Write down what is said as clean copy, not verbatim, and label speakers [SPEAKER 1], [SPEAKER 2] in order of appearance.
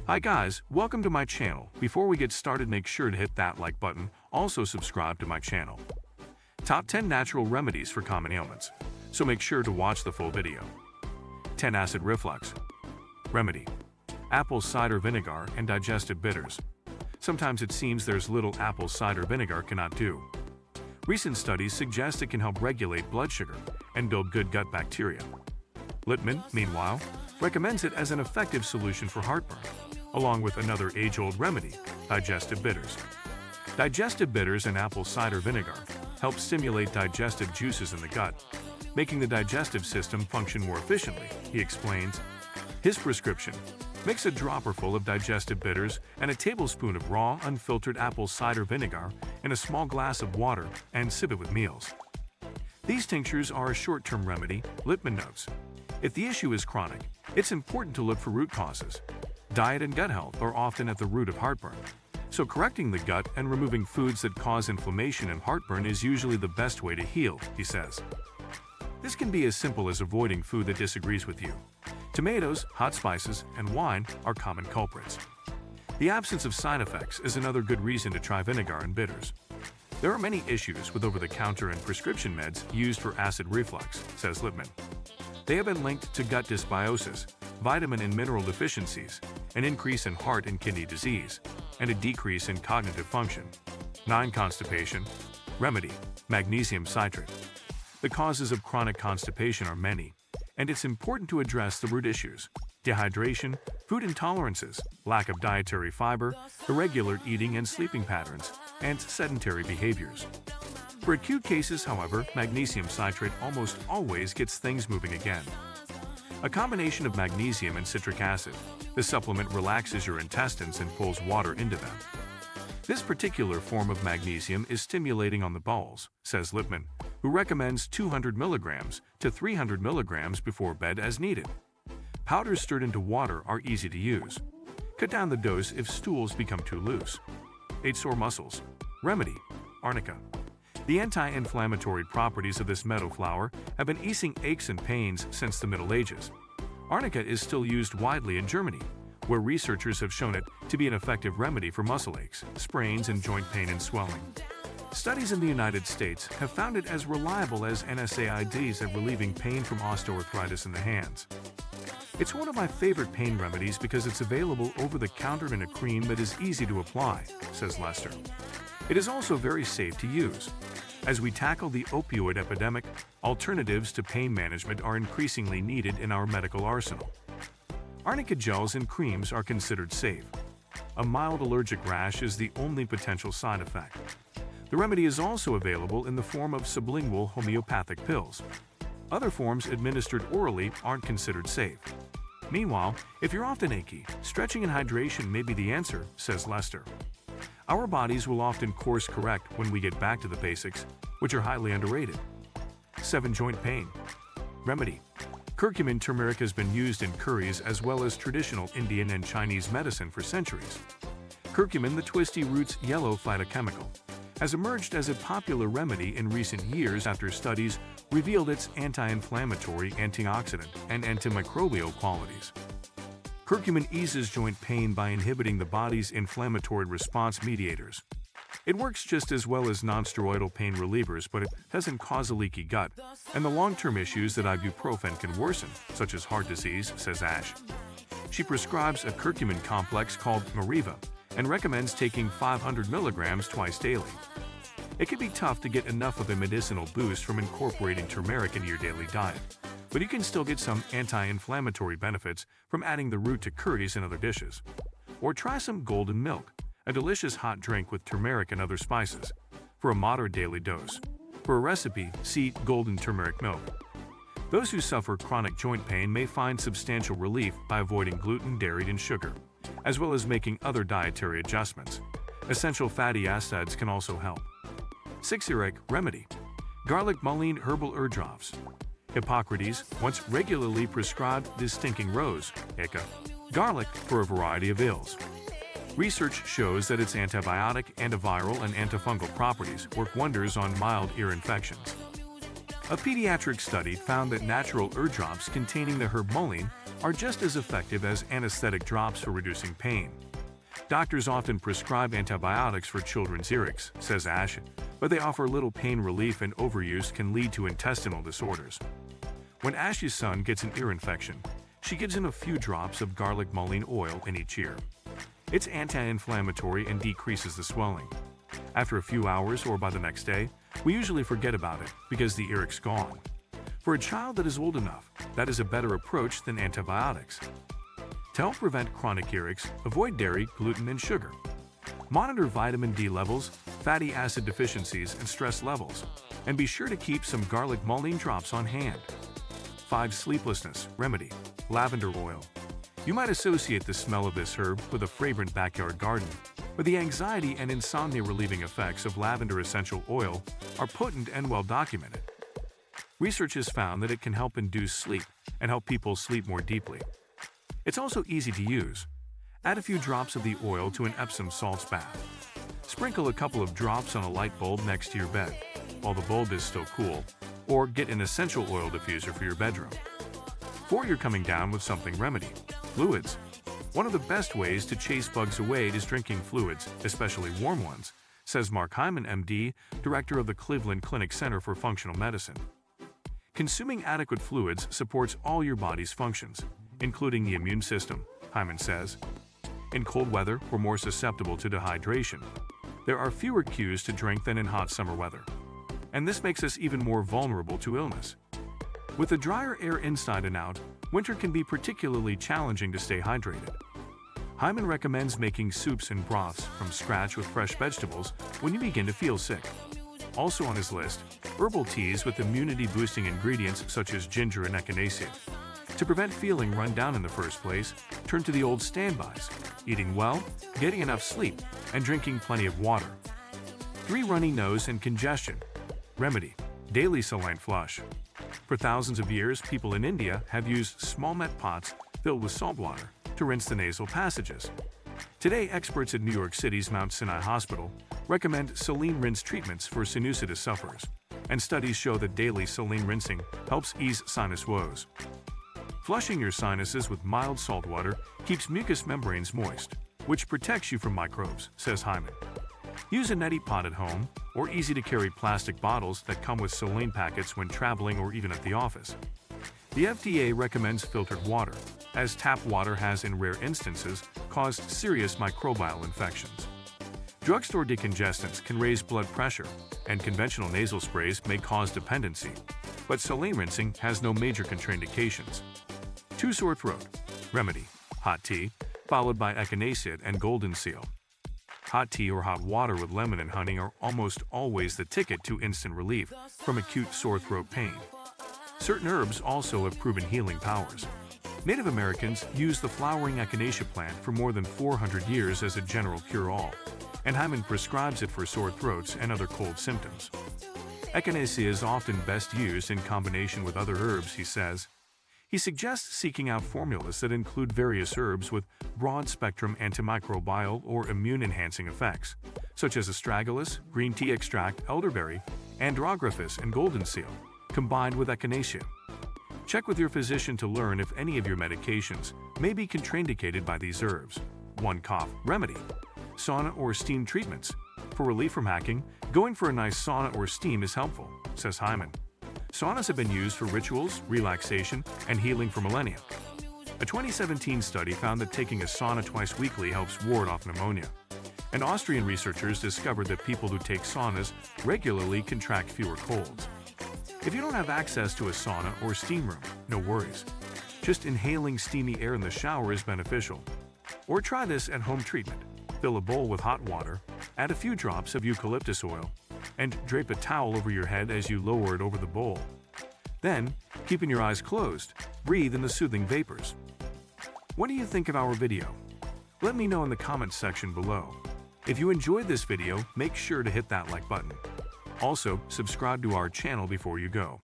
[SPEAKER 1] Hi guys, welcome to my channel. Before we get started, make sure to hit that like button. Also subscribe to my channel. Top 10 natural remedies for common ailments. So make sure to watch the full video. 10 acid reflux. Remedy. Apple cider vinegar and digestive bitters. Sometimes it seems there's little apple cider vinegar cannot do. Recent studies suggest it can help regulate blood sugar and build good gut bacteria. Littman, meanwhile, recommends it as an effective solution for heartburn, along with another age-old remedy, digestive bitters. Digestive bitters and apple cider vinegar help stimulate digestive juices in the gut, making the digestive system function more efficiently, he explains. His prescription: mix a dropperful of digestive bitters and a tablespoon of raw, unfiltered apple cider vinegar in a small glass of water and sip it with meals. These tinctures are a short-term remedy, Littman notes. If the issue is chronic, it's important to look for root causes. Diet and gut health are often at the root of heartburn, so correcting the gut and removing foods that cause inflammation and heartburn is usually the best way to heal, he says. This can be as simple as avoiding food that disagrees with you. Tomatoes, hot spices, and wine are common culprits. The absence of side effects is another good reason to try vinegar and bitters. There are many issues with over-the-counter and prescription meds used for acid reflux, says Littman. They have been linked to gut dysbiosis, vitamin and mineral deficiencies, an increase in heart and kidney disease, and a decrease in cognitive function. 9. Constipation. Remedy. Magnesium citrate. The causes of chronic constipation are many, and it's important to address the root issues: dehydration, food intolerances, lack of dietary fiber, irregular eating and sleeping patterns, and sedentary behaviors. For acute cases, however, magnesium citrate almost always gets things moving again. A combination of magnesium and citric acid, the supplement relaxes your intestines and pulls water into them. This particular form of magnesium is stimulating on the bowels, says Littman, who recommends 200 milligrams to 300 milligrams before bed as needed. Powders stirred into water are easy to use. Cut down the dose if stools become too loose. 8. Sore muscles. Remedy. Arnica. The anti-inflammatory properties of this meadow flower have been easing aches and pains since the Middle Ages. Arnica is still used widely in Germany, where researchers have shown it to be an effective remedy for muscle aches, sprains, and joint pain and swelling. Studies in the United States have found it as reliable as NSAIDs at relieving pain from osteoarthritis in the hands. It's one of my favorite pain remedies because it's available over the counter in a cream that is easy to apply, says Lester. It is also very safe to use. As we tackle the opioid epidemic, alternatives to pain management are increasingly needed in our medical arsenal. Arnica gels and creams are considered safe. A mild allergic rash is the only potential side effect. The remedy is also available in the form of sublingual homeopathic pills. Other forms administered orally aren't considered safe. Meanwhile, if you're often achy, stretching and hydration may be the answer, says Lester. Our bodies will often course correct when we get back to the basics, which are highly underrated. 7. Joint pain. Remedy. Curcumin turmeric has been used in curries as well as traditional Indian and Chinese medicine for centuries. Curcumin, the twisty root's yellow phytochemical, has emerged as a popular remedy in recent years after studies revealed its anti-inflammatory, antioxidant, and antimicrobial qualities. Curcumin eases joint pain by inhibiting the body's inflammatory response mediators. It works just as well as nonsteroidal pain relievers, but it doesn't cause a leaky gut and the long-term issues that ibuprofen can worsen, such as heart disease, says Ash. She prescribes a curcumin complex called Mariva and recommends taking 500 milligrams twice daily. It can be tough to get enough of a medicinal boost from incorporating turmeric into your daily diet, but you can still get some anti-inflammatory benefits from adding the root to curries and other dishes. Or try some golden milk, a delicious hot drink with turmeric and other spices, for a moderate daily dose. For a recipe, see golden turmeric milk. Those who suffer chronic joint pain may find substantial relief by avoiding gluten, dairy, and sugar, as well as making other dietary adjustments. Essential fatty acids can also help. 6. Earache remedy. Garlic mullein herbal herb drops. Hippocrates once regularly prescribed this stinking rose, Eka, garlic for a variety of ills. Research shows that its antibiotic, antiviral, and antifungal properties work wonders on mild ear infections. A pediatric study found that natural herb drops containing the herb mullein are just as effective as anesthetic drops for reducing pain. Doctors often prescribe antibiotics for children's earaches, says Ash, but they offer little pain relief and overuse can lead to intestinal disorders. When Ash's son gets an ear infection, she gives him a few drops of garlic mullein oil in each ear. It's anti-inflammatory and decreases the swelling. After a few hours or by the next day, we usually forget about it because the earache's gone. For a child that is old enough, that is a better approach than antibiotics. To help prevent chronic earaches, avoid dairy, gluten, and sugar. Monitor vitamin D levels, fatty acid deficiencies, and stress levels. And be sure to keep some garlic mullein drops on hand. 5. Sleeplessness remedy: lavender oil. You might associate the smell of this herb with a fragrant backyard garden, but the anxiety and insomnia-relieving effects of lavender essential oil are potent and well documented. Research has found that it can help induce sleep and help people sleep more deeply. It's also easy to use. Add a few drops of the oil to an Epsom salts bath. Sprinkle a couple of drops on a light bulb next to your bed, while the bulb is still cool, or get an essential oil diffuser for your bedroom. 4. You're coming down with something remedy: fluids. One of the best ways to chase bugs away is drinking fluids, especially warm ones, says Mark Hyman, MD, director of the Cleveland Clinic Center for Functional Medicine. Consuming adequate fluids supports all your body's functions, including the immune system, Hyman says. In cold weather, we're more susceptible to dehydration. There are fewer cues to drink than in hot summer weather, and this makes us even more vulnerable to illness. With the drier air inside and out, winter can be particularly challenging to stay hydrated. Hyman recommends making soups and broths from scratch with fresh vegetables when you begin to feel sick. Also on his list, herbal teas with immunity-boosting ingredients such as ginger and echinacea. To prevent feeling run down in the first place, turn to the old standbys: eating well, getting enough sleep, and drinking plenty of water. 3. Runny nose and congestion remedy: daily saline flush. For thousands of years, people in India have used small metal pots filled with salt water to rinse the nasal passages. Today, experts at New York City's Mount Sinai Hospital recommend saline rinse treatments for sinusitis sufferers, and studies show that daily saline rinsing helps ease sinus woes. Flushing your sinuses with mild salt water keeps mucous membranes moist, which protects you from microbes, says Hyman. Use a neti pot at home or easy-to-carry plastic bottles that come with saline packets when traveling or even at the office. The FDA recommends filtered water, as tap water has in rare instances caused serious microbial infections. Drugstore decongestants can raise blood pressure, and conventional nasal sprays may cause dependency, but saline rinsing has no major contraindications. 2. Sore throat remedy: hot tea, followed by echinacea and golden seal. Hot tea or hot water with lemon and honey are almost always the ticket to instant relief from acute sore throat pain. Certain herbs also have proven healing powers. Native Americans used the flowering echinacea plant for more than 400 years as a general cure-all, and Hyman prescribes it for sore throats and other cold symptoms. Echinacea is often best used in combination with other herbs, he says. He suggests seeking out formulas that include various herbs with broad-spectrum antimicrobial or immune-enhancing effects, such as astragalus, green tea extract, elderberry, andrographis, and golden seal, combined with echinacea. Check with your physician to learn if any of your medications may be contraindicated by these herbs. 1. Cough remedy: sauna or steam treatments. For relief from hacking, going for a nice sauna or steam is helpful, says Hyman. Saunas have been used for rituals, relaxation, and healing for millennia. A 2017 study found that taking a sauna twice weekly helps ward off pneumonia. And Austrian researchers discovered that people who take saunas regularly contract fewer colds. If you don't have access to a sauna or steam room, no worries. Just inhaling steamy air in the shower is beneficial. Or try this at-home treatment. Fill a bowl with hot water, add a few drops of eucalyptus oil, and drape a towel over your head as you lower it over the bowl. Then, keeping your eyes closed, breathe in the soothing vapors. What do you think of our video? Let me know in the comments section below. If you enjoyed this video, make sure to hit that like button. Also, subscribe to our channel before you go.